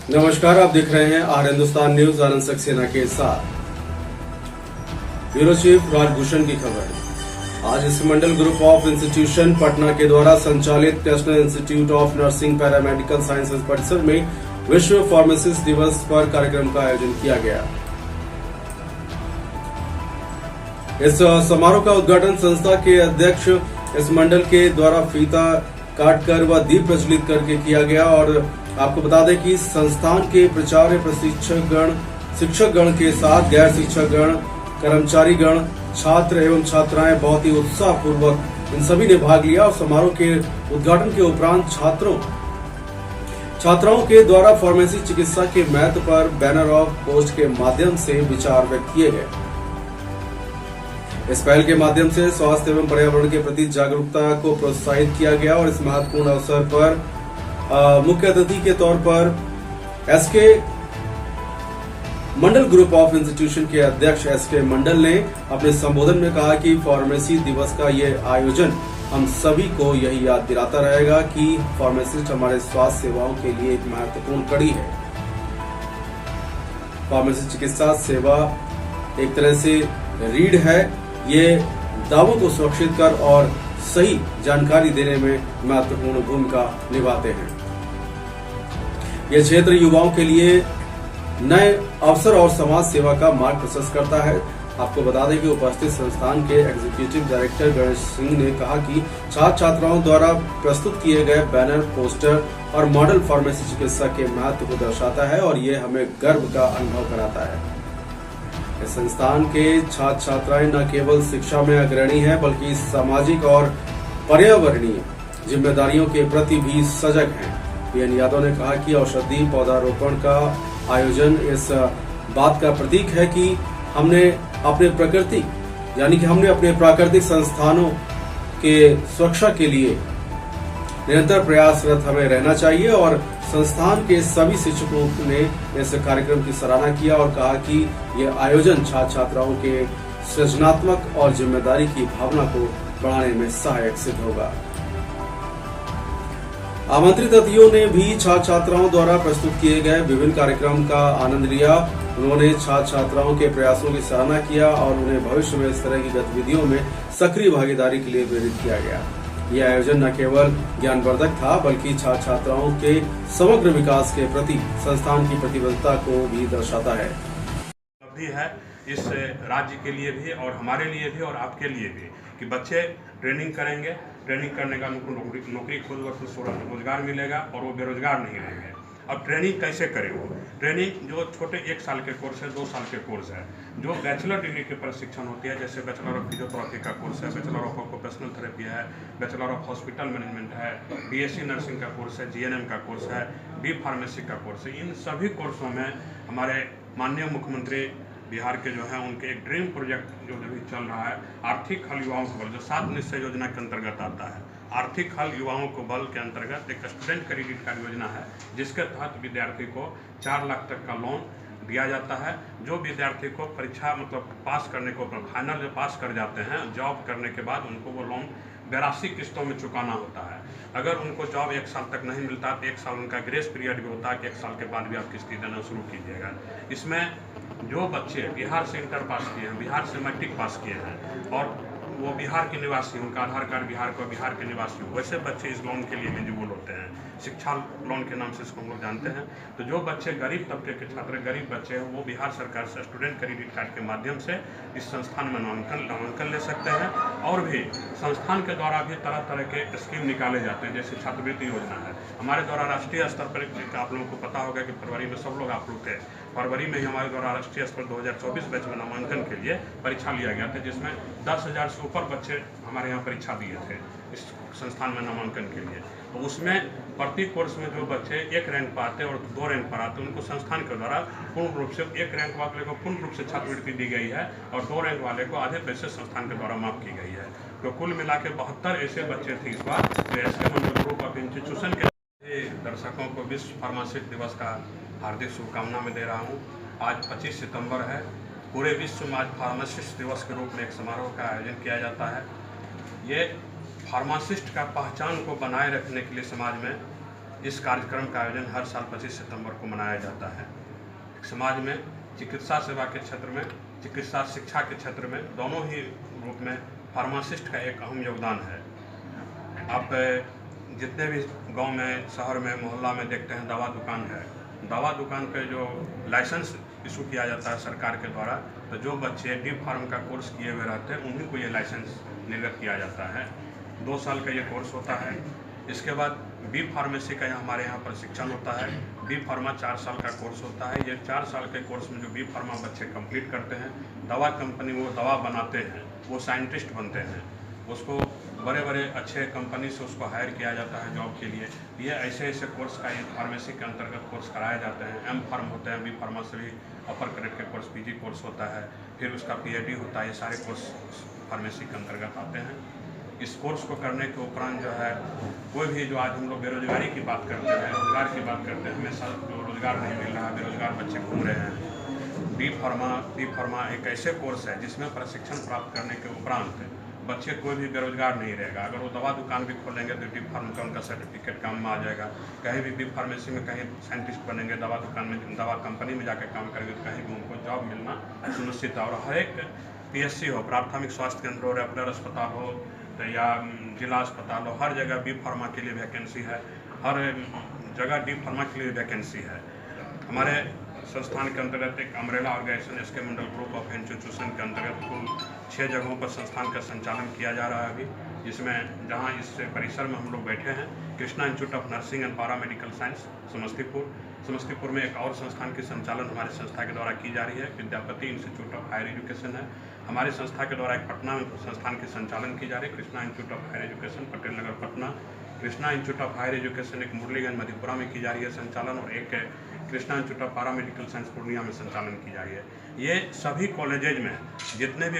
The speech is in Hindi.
नमस्कार, आप देख रहे हैं आर हिंदुस्तान न्यूज। आनंद सक्सेना के साथ ब्यूरो चीफ राजभूषण की खबर। आज इस मंडल ग्रुप ऑफ इंस्टीट्यूशन पटना के द्वारा संचालित national institute of nursing paramedical sciences परिसर में विश्व फार्मासिस्ट दिवस पर कार्यक्रम का आयोजन किया गया। इस समारोह का उद्घाटन संस्था के अध्यक्ष इस मंडल के द्वारा फीता काटकर व दीप प्रज्वलित करके किया गया। और आपको बता दें कि संस्थान के प्राचार्य, शिक्षकगण के साथ गैर शिक्षकगण, कर्मचारीगण, छात्र एवं छात्राएं बहुत ही उत्साह पूर्वक इन सभी ने भाग लिया। और समारोह के उद्घाटन के उपरांत छात्राओं के द्वारा फार्मेसी चिकित्सा के महत्व पर बैनर और पोस्ट के माध्यम से विचार व्यक्त किए गए। इस पहल के माध्यम से स्वास्थ्य एवं पर्यावरण के प्रति जागरूकता को प्रोत्साहित किया गया। और इस महत्वपूर्ण अवसर पर मुख्य अतिथि के तौर पर S K Mandal group of institution के अध्यक्ष एसके मंडल ने अपने संबोधन में कहा कि फार्मेसी दिवस का ये आयोजन हम सभी को यही याद दिलाता रहेगा कि फार्मासिस्ट हमारे स्वास्थ्य सेवाओं के लिए एक महत्वपूर्ण कड़ी है। फार्मेसी चिकित्सा सेवा एक तरह से रीढ़ है। ये दावों को सुरक्षित कर और सही जानकारी देने में महत्वपूर्ण भूमिका निभाते हैं। यह क्षेत्र युवाओं के लिए नए अवसर और समाज सेवा का मार्ग प्रशस्त करता है। आपको बता दें कि उपस्थित संस्थान के एग्जीक्यूटिव डायरेक्टर गणेश सिंह ने कहा कि छात्र छात्राओं द्वारा प्रस्तुत किए गए बैनर, पोस्टर और मॉडल फार्मेसी चिकित्सा के महत्व को दर्शाता है और ये हमें गर्व का अनुभव कराता है। इस संस्थान के छात्र छात्राएं न केवल शिक्षा में अग्रणी हैं बल्कि सामाजिक और पर्यावरणीय जिम्मेदारियों के प्रति भी सजग हैं। पीएन यादव ने कहा कि औषधि पौधारोपण का आयोजन इस बात का प्रतीक है कि हमने अपने प्राकृतिक संस्थानों के सुरक्षा के लिए निरंतर प्रयासरत हमें रहना चाहिए। और संस्थान के सभी शिक्षकों ने इस कार्यक्रम की सराहना किया और कहा कि यह आयोजन छात्र छात्राओं के सृजनात्मक और जिम्मेदारी की भावना को बढ़ाने में सहायक सिद्ध होगा। आमंत्रित अतिथियों ने भी छात्र छात्राओं द्वारा प्रस्तुत किए गए विभिन्न कार्यक्रम का आनंद लिया। उन्होंने छात्र छात्राओं के प्रयासों की सराहना किया और उन्हें भविष्य में इस तरह की गतिविधियों में सक्रिय भागीदारी के लिए प्रेरित किया गया। यह आयोजन न केवल ज्ञानवर्धक था बल्कि छात्र छात्राओं के समग्र विकास के प्रति संस्थान की प्रतिबद्धता को भी दर्शाता है। उपलब्धि है इस राज्य के लिए भी और हमारे लिए भी और आपके लिए भी कि बच्चे ट्रेनिंग करेंगे, ट्रेनिंग करने का उनको नौकरी खुद व खुद रोजगार मिलेगा और वो बेरोजगार नहीं रहेंगे। अब ट्रेनिंग कैसे करें? वो ट्रेनिंग जो छोटे 1 साल के कोर्स है, 2 साल के कोर्स है, जो बैचलर डिग्री के प्रशिक्षण होती है, जैसे बैचलर ऑफ फिजियोथेरेपी का कोर्स है, बैचलर ऑफ ऑक्यूपेशनल थेरेपी है, बैचलर ऑफ हॉस्पिटल मैनेजमेंट है, बीएससी नर्सिंग का कोर्स है, जीएनएम का कोर्स है, बी फार्मेसी का कोर्स है। इन सभी कोर्सों में हमारे माननीय मुख्यमंत्री बिहार के जो है उनके एक ड्रीम प्रोजेक्ट जो अभी चल रहा है, आर्थिक हल युवाओं को बल, जो 7 निश्चय योजना के अंतर्गत आता है। आर्थिक हल युवाओं को बल के अंतर्गत एक स्टूडेंट क्रेडिट कार्ड योजना है जिसके तहत विद्यार्थी को 4 लाख तक का लोन दिया जाता है। जो विद्यार्थी को परीक्षा पास करने को फाइनल जो पास कर जाते हैं, जॉब करने के बाद उनको वो लोन 82 किस्तों में चुकाना होता है। अगर उनको जॉब 1 साल तक नहीं मिलता तो 1 साल उनका ग्रेस पीरियड भी होता है कि 1 साल के बाद भी आप किस्ती देना शुरू कीजिएगा। इसमें जो बच्चे बिहार से इंटर पास किए हैं, बिहार से मैट्रिक पास किए हैं और वो बिहार के निवासी, उनका आधार कार्ड बिहार के निवासी हो, वैसे बच्चे इस लोन के लिए एलिजिबल होते हैं। शिक्षा लोन के नाम से इसको हम लोग जानते हैं। तो जो बच्चे गरीब तबके के छात्र, गरीब बच्चे हैं, वो बिहार सरकार से स्टूडेंट क्रेडिट कार्ड के माध्यम से इस संस्थान में नामांकन ले सकते हैं। और भी संस्थान के द्वारा भी तरह तरह के स्कीम निकाले जाते हैं, जैसे छात्रवृत्ति योजना है हमारे द्वारा राष्ट्रीय स्तर पर। आप लोगों को पता होगा कि फरवरी में सब लोग आप लोग थे, फरवरी में ही हमारे द्वारा राष्ट्रीय स्तर 2024 बैच में नामांकन के लिए परीक्षा लिया गया था, जिसमें 10,000 से ऊपर बच्चे हमारे यहाँ परीक्षा दिए थे इस संस्थान में नामांकन के लिए। तो उसमें प्रति कोर्स में जो बच्चे 1 रैंक पर आते और 2 रैंक पर आते उनको संस्थान के द्वारा पूर्ण रूप से 1 रैंक वाले को पूर्ण रूप से छात्रवृत्ति दी गई है और 2 रैंक वाले को आधे पैसे संस्थान के द्वारा माफ की गई है। तो कुल मिला के 72 ऐसे बच्चे थे इस बार। SK Mandal group of institution के दर्शकों को विश्व फार्मासिस्ट दिवस का हार्दिक शुभकामना मैं दे रहा हूँ। आज 25 सितंबर है। पूरे विश्व में आज फार्मासिस्ट दिवस के रूप में एक समारोह का आयोजन किया जाता है। ये फार्मासिस्ट का पहचान को बनाए रखने के लिए समाज में इस कार्यक्रम का आयोजन हर साल 25 सितंबर को मनाया जाता है। समाज में चिकित्सा सेवा के क्षेत्र में, चिकित्सा शिक्षा के क्षेत्र में, दोनों ही रूप में फार्मासिस्ट का एक अहम योगदान है। आप जितने भी गांव में, शहर में, मोहल्ला में देखते हैं दवा दुकान है, दवा दुकान पे जो लाइसेंस इशू किया जाता है सरकार के द्वारा, तो जो बच्चे डी फार्म का कोर्स किए हुए रहते हैं उन्हीं को ये लाइसेंस निर्गत किया जाता है। 2 साल का ये कोर्स होता है। इसके बाद बी फार्मेसी का हमारे यहाँ प्रशिक्षण होता है। बी फार्मा 4 साल का कोर्स होता है। ये 4 साल के कोर्स में जो बी फार्मा बच्चे कंप्लीट करते हैं, दवा कंपनी वो दवा बनाते हैं, वो साइंटिस्ट बनते हैं, उसको बड़े बड़े अच्छे कंपनी से उसको हायर किया जाता है जॉब के लिए। ये ऐसे ऐसे कोर्स का ये फार्मेसी के अंतर्गत कोर्स कराए जाते हैं। एम फार्म होते हैं, बी फार्मा से भी अपर ग्रेड के कोर्स पीजी कोर्स होता है, फिर उसका पीएचडी होता है। ये सारे कोर्स फार्मेसी के अंतर्गत आते हैं। इस कोर्स को करने के उपरांत जो है कोई भी, जो आज हम लोग बेरोजगारी की बात करते हैं, रोजगार की बात करते हैं, हमेशा रोजगार नहीं मिल रहा, बेरोजगार बच्चे घूम रहे हैं। बी फार्मा एक ऐसे कोर्स है जिसमें प्रशिक्षण प्राप्त करने के उपरांत बच्चे कोई भी बेरोजगार नहीं रहेगा। अगर वो दवा दुकान भी खोलेंगे तो डी फार्म का उनका सर्टिफिकेट काम में आ जाएगा। कहीं भी बी फार्मेसी में कहीं साइंटिस्ट बनेंगे, दवा दुकान में, दवा कंपनी में जाकर काम करेंगे तो कहीं भी उनको जॉब मिलना सुनिश्चित है। और हर एक पीएचसी हो, प्राथमिक स्वास्थ्य केंद्र हो, रेफरल अस्पताल हो या जिला अस्पताल हो, हर जगह बी फार्मा के लिए वैकेंसी है। हर जगह डी फार्मा के लिए वैकेंसी है। हमारे संस्थान के अंतर्गत एक umbrella organization S K Mandal group of institution के अंतर्गत कुल 6 जगहों पर संस्थान का संचालन किया जा रहा है अभी, जिसमें जहां इस परिसर में हम लोग बैठे हैं, Krishna institute of nursing and paramedical science Samastipur में एक और संस्थान की संचालन हमारी संस्था के द्वारा की जा रही है, Vidyapati institute of higher education है। हमारी संस्था के द्वारा एक पटना में संस्थान की संचालन की जा रही है, Krishna institute of higher education, Patel Nagar, Patna. Krishna institute of higher education एक मुरलीगंज मधेपुरा में की जा रही है संचालन, और एक Krishna institute of paramedical science Purnia में संचालन की जा रही है। ये सभी कॉलेजेज में जितने भी